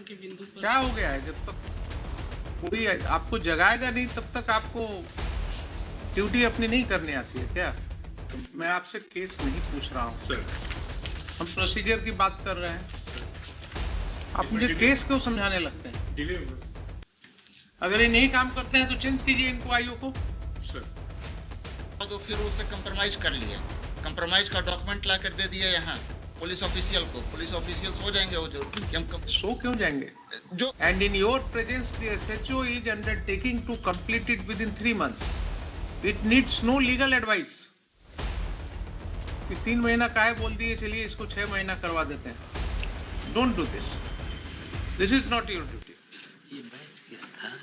के बिंदु पर क्या हो गया है? जब तक कोई आपको जगाएगा नहीं तब तक आपको ड्यूटी अपनी नहीं करनी आती है क्या? तो मैं आपसे केस नहीं पूछ रहा हूँ सर। हम प्रोसीजर की बात कर रहे हैं। आप मुझे केस क्यों समझाने लगते हैं? डिले होगा अगर ये नहीं काम करते हैं तो चेंज कीजिए इनको, आईओ को। सर। तो फिर उससे कंप्रोमाइज कर लिए, कंप्रोमाइज का डॉक्यूमेंट ला कर दे दिया यहाँ पुलिस ऑफिशियल को। पुलिस ऑफिशियल हो जाएंगे वो जो हम सो क्यों जाएंगे? जो and in your presence the SHO is undertaking to complete it within 3 months. It needs no legal advice कि 3 महीना काहे बोल दिए, चलिए इसको 6 महीना करवा देते हैं। Don't do this, this is not your duty. ये बैच केस था।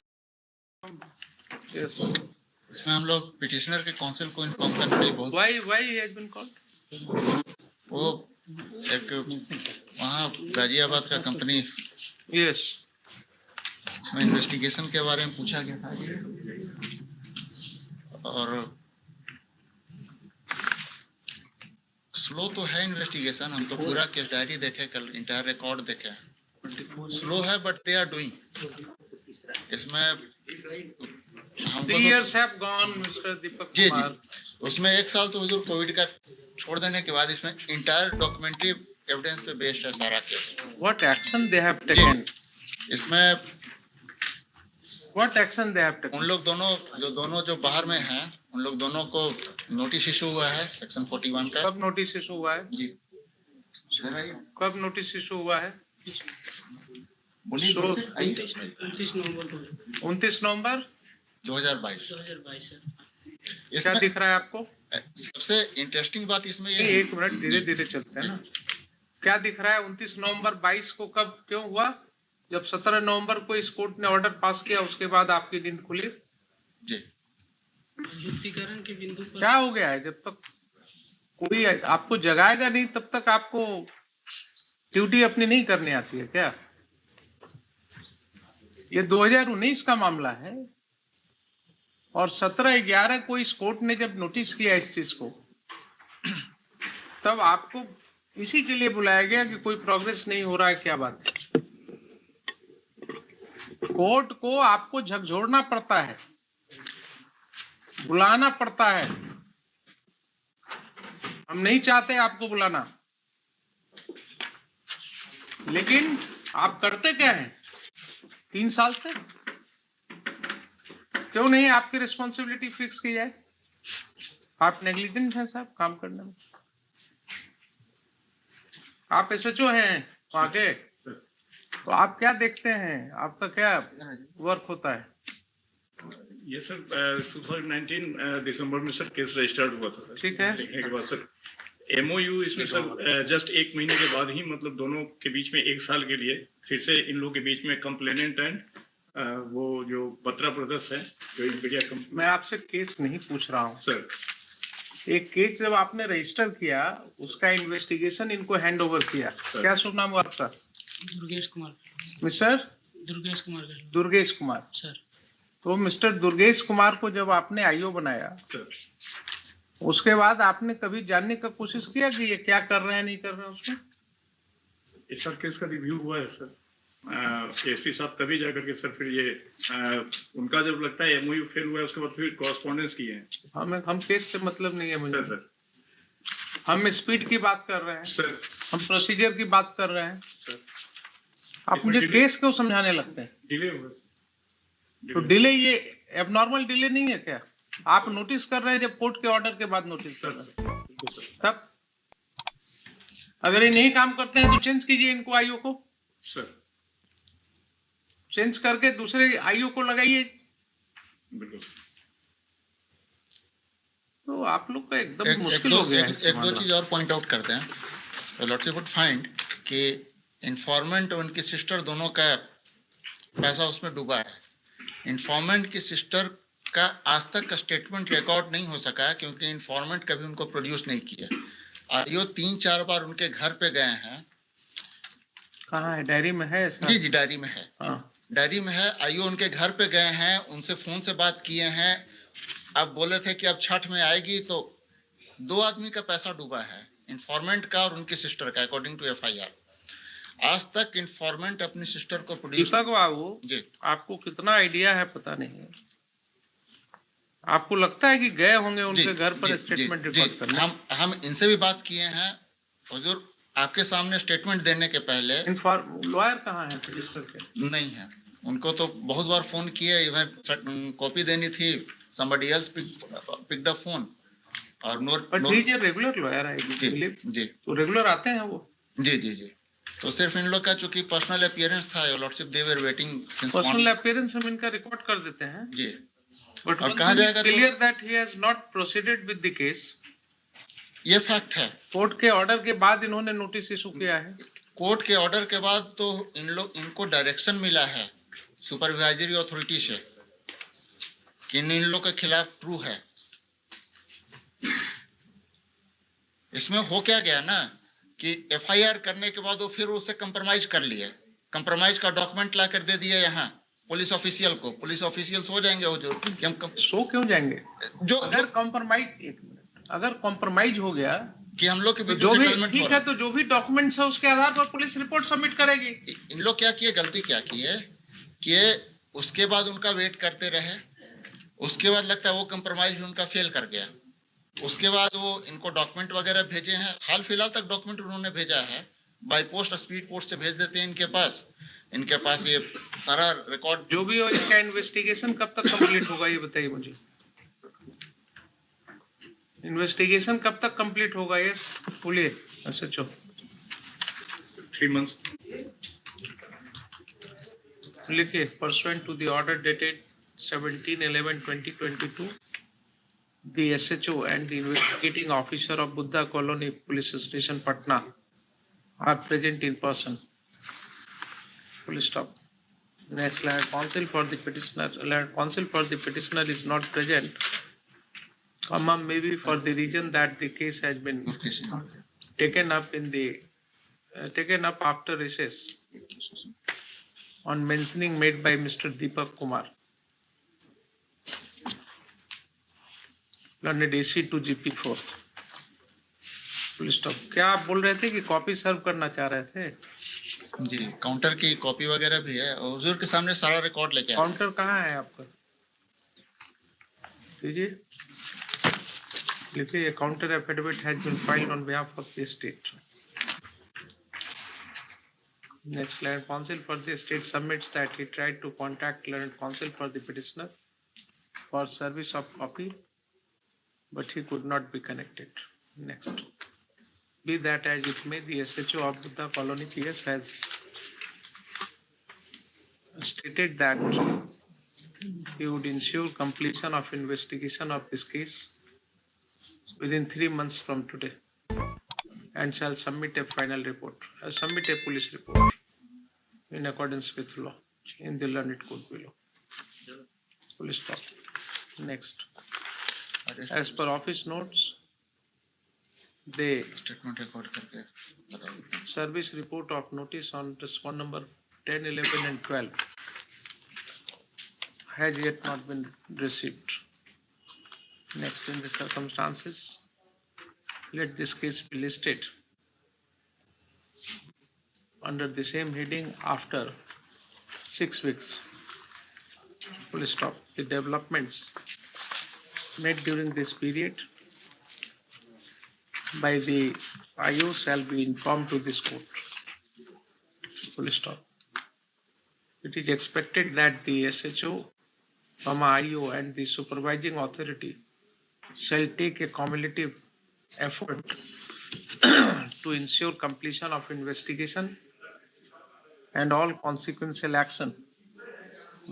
Yes. इसमें हम लोग पिटिशनर के काउंसिल को इन्फॉर्म करते हैं बहुत। Why he has been called? वो एक वहाँ गाजियाबाद का कंपनी, Yes. इसमें इन्वेस्टिगेशन के बारे में पूछा गया था और स्लो तो है इन्वेस्टिगेशन। हम तो पूरा केस डायरी देखे, कल इंटायर रिकॉर्ड देखे। स्लो है बट दे आर डूइंग। इसमें 3 years have gone, Mr. Deepak ji Kumar. जी, उसमें 1 साल तो हुजूर कोविड का छोड़ देने के बाद इसमें इंटायर डॉक्यूमेंट्री एविडेंस पे बेस्ड है सारा case. What action they have taken? इसमें What action they have उन taken? लोग दोनों जो बाहर में हैं, उन लोग दोनों को नोटिस इशू हुआ है सेक्शन 41 का। कब नोटिस इशू हुआ है? जी बोलिए, कब नोटिस इशू हुआ है? So, 29 नवंबर 29 नवंबर 2022। 2022 सर। क्या इसमें दिख रहा है आपको? सबसे इंटरेस्टिंग बात इसमें ये है, एक मिनट, धीरे धीरे चलते हैं ना। क्या दिख रहा है? 29 नवंबर 22 को कब क्यों हुआ? जब 17 नवंबर को इस कोर्ट ने ऑर्डर पास किया उसके बाद आपकी नींद खुली। जी युक्तिकरण के बिंदु पर क्या हो गया है? जब तक कोई आपको जगाएगा नहीं तब तक आपको ड्यूटी अपनी नहीं करनी आती है क्या? ये 2019 का मामला है और 17/11 को इस कोर्ट ने जब नोटिस किया इस चीज को, तब आपको इसी के लिए बुलाया गया कि कोई प्रोग्रेस नहीं हो रहा है। क्या बात है? कोर्ट को आपको झकझोरना पड़ता है, बुलाना पड़ता है। हम नहीं चाहते आपको बुलाना, लेकिन आप करते क्या हैं 3 साल से? क्यों नहीं आपकी रिस्पॉन्सिबिलिटी फिक्स की जाए? आप नेग्लिजेंट हैं साहब काम करने में। आप एसएचओ हैं वहां के, तो आप क्या देखते हैं? आपका क्या वर्क होता है? ये सर 2019 दिसंबर में सर केस रजिस्टर्ड हुआ था सर। ठीक है। देखने के बाद सर एमओयू इसमें सर जस्ट 1 महीने के बाद ही मतलब दोनों के बीच में 1 साल के लिए फिर से इन लोगों के बीच में कंप्लेनेंट एंड वो जो बत्रा ब्रदर्स है जो इंपीरिया कंपनी। मैं आपसे केस नहीं पूछ रहा हूँ सर एक केस जब आपने रजिस्टर किया उसका इन्वेस्टिगेशन इनको हैंड ओवर किया। सर। क्या शुभ नाम हुआ आपका? दुर्गेश कुमार मिस्टर दुर्गेश कुमार गहलोत दुर्गेश कुमार। सर। तो मिस्टर दुर्गेश कुमार को जब आपने आईओ बनाया सर उसके बाद आपने कभी जानने का कोशिश किया कि ये क्या कर रहे हैं नहीं कर रहे हैं उसमें? इस सर केस का रिव्यू हुआ है सर एसपी साहब तभी जाकर के सर फिर ये उनका जब लगता है एमओयू फेल हुआ है उसके बाद फिर कॉरेस्पॉन्डेंस किए हैं। हम केस से मतलब नहीं है मुझे। सर हम स्पीड की बात कर रहे हैं, सर हम प्रोसीजर की बात कर रहे हैं। सर आप मुझे केस क्यों समझाने लगते हैं? डिले हुआ तो डिले ये एबनॉर्मल डिले नहीं है क्या? आप नोटिस कर रहे हैं जब कोर्ट के ऑर्डर के बाद नोटिस कर रहे हैं, तब अगर ये नहीं काम करते हैं तो चेंज कीजिए इनको, आईओ को। सर चेंज करके दूसरे आईओ को लगाइए। बिल्कुल। तो आप लोग का एकदम मुश्किल हो गया है। एक दो चीज और पॉइंट आउट करते हैं। लॉर्डशिप वुड फाइंड कि इन्फॉर्मेंट और उनकी सिस्टर दोनों का पैसा उसमें डूबा है। इन्फॉर्मेंट की सिस्टर का आज तक का स्टेटमेंट रिकॉर्ड नहीं हो सका है क्योंकि इन्फॉर्मेंट कभी उनको प्रोड्यूस नहीं किया। आईओ 3-4 बार उनके घर पे गए हैं। कहाँ है? डायरी में है ऐसा? जी जी डायरी में है। हाँ। डायरी में है। आईओ उनके घर पे गए हैं, उनसे फोन से बात किए हैं। अब बोले थे कि अब छठ में आएगी, तो 2 आदमी का पैसा डूबा है, इन्फॉर्मेंट का और उनकी सिस्टर का, अकॉर्डिंग टू एफआईआर। आज तक इन्फॉर्मेंट अपनी सिस्टर को प्रोड्यूस दीपक बाबू, जी आपको कितना आइडिया है पता नहीं, आपको लगता है कि गए होंगे उनके घर पर स्टेटमेंट रिकॉर्ड करने? हम इनसे भी बात किए हैं हुजूर, आपके सामने स्टेटमेंट देने के पहले। लॉयर कहाँ है रजिस्टर के? नहीं है, उनको तो बहुत बार फोन किए, इवन कॉपी देनी थी, somebody else picked up phone और But he is a regular lawyer, I believe. जी तो रेगुलर आते हैं वो? जी जी जी तो सिर्फ इन लोग का चूंकि पर्सनल अपीयरेंस था, your lordship they were waiting since personal appearance हम इनका रिकॉर्ड कर देते हैं जी। बट और कहा जाएगा तो clear that he has not proceeded with the case. ये फैक्ट है, कोर्ट के ऑर्डर के बाद इन्होंने नोटिस इशू किया है। कोर्ट के ऑर्डर के बाद तो इनको डायरेक्शन मिला है सुपरवाइजरी अथॉरिटी से कि इन लोग के खिलाफ ट्रू है। इसमें हो क्या गया ना कि एफआईआर करने के बाद वो फिर उससे कंप्रोमाइज कर लिए, कंप्रोमाइज का डॉक्यूमेंट ला कर दे दिया यहाँ पुलिस ऑफिशियल को। पुलिस ऑफिशियल्स हो जाएंगे वो जो कि हम सो क्यों जाएंगे जो अगर कॉम्प्रोमाइज, एक मिनट, अगर कॉम्प्रोमाइज हो गया कि हम लोग के तो बीच जो भी सेटलमेंट हो ठीक रहा है, तो जो भी डॉक्यूमेंट्स है उसके आधार पर पुलिस रिपोर्ट सबमिट करेगी। इन लोग क्या किए, गलती क्या की है कि उसके बाद उनका वेट करते रहे, उसके बाद लगता है वो कंप्रोमाइज भी उनका फेल कर गया, उसके बाद वो इनको डॉक्यूमेंट वगैरह भेजे हैं। हाल फिलहाल तक डॉक्यूमेंट उन्होंने भेजा है बाय पोस्ट, स्पीड पोस्ट से भेज देते हैं इनके पास ये सारा रिकॉर्ड। जो भी हो, इसका इन्वेस्टिगेशन कब तक कंप्लीट होगा ये बताइए मुझे। इन्वेस्टिगेशन कब तक कंप्लीट होगा? ये बोलिए एसएचओ। 3 months. लिखिए, pursuant to the order dated 17/11/2022, the SHO and the investigating officer of Buddha Colony Police Station, Patna, are present in person. Full stop. Next, land counsel for the petitioner is not present, comma, maybe for the reason that the case has been taken up after recess on mentioning made by Mr. Deepak Kumar, learned AC to GP4. Full stop. क्या आप बोल रहे थे कि copy सर्व करना चाह रहे थे? जी, काउंटर की कॉपी वगैरह भी है और हुजूर के सामने सारा रिकॉर्ड लेके आए। काउंटर कहाँ है आपका? लीजिए, लिखिए, counter affidavit has been filed on behalf of the state. Next, learned counsel for the state submits that he tried to contact learned counsel for the petitioner for service of copy, but he could not be connected. Next, be that as it may, the SHO of Buddha Colony PS has stated that he would ensure completion of investigation of this case within 3 months from today and shall submit a final report, submit a police report in accordance with law in the learned code below. Full stop. Next, as per office notes, the statement record करके बताओ। service report of notice on respond number 10, 11 and 12 has yet not been received. Next, in the circumstances, let this case be listed under the same heading after 6 weeks. Full stop. The developments made during this period by the IO shall be informed to this court. Full stop. It is expected that the SHO, IO and the supervising authority shall take a cumulative effort to ensure completion of investigation and all consequential action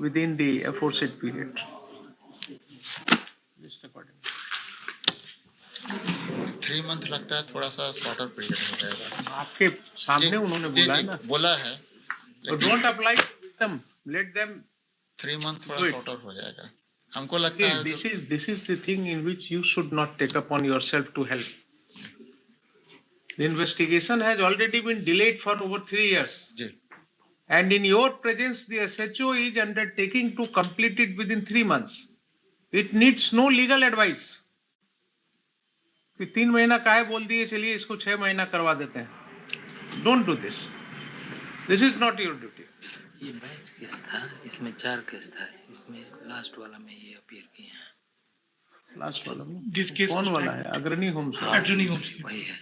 within the aforesaid period. Just according. 3 month लगता है, थोड़ा सा shorter period हो जाएगा। आपके सामने उन्होंने बोला है ना, बोला है, तो don't apply them, let them 3 month थोड़ा do it. शॉर्टर हो जाएगा। हमको लगता है this is the thing in which you should not take upon yourself to help. The investigation has already been delayed for over 3 years. Ji And in your presence, the SHO is undertaking to complete it within 3 months. It needs no legal advice. कि 3 महीना काहे बोल दिए, चलिए इसको 6 महीना करवा देते हैं. Don't do this. This is not your duty. ये मैच केस था, इसमें 4 केस था, इसमें लास्ट वाला में ये अपीयर किए हैं। लास्ट वाला में This case कौन was वाला है? अग्रणी होम्स वाला? अटर्नी होम्स वही है।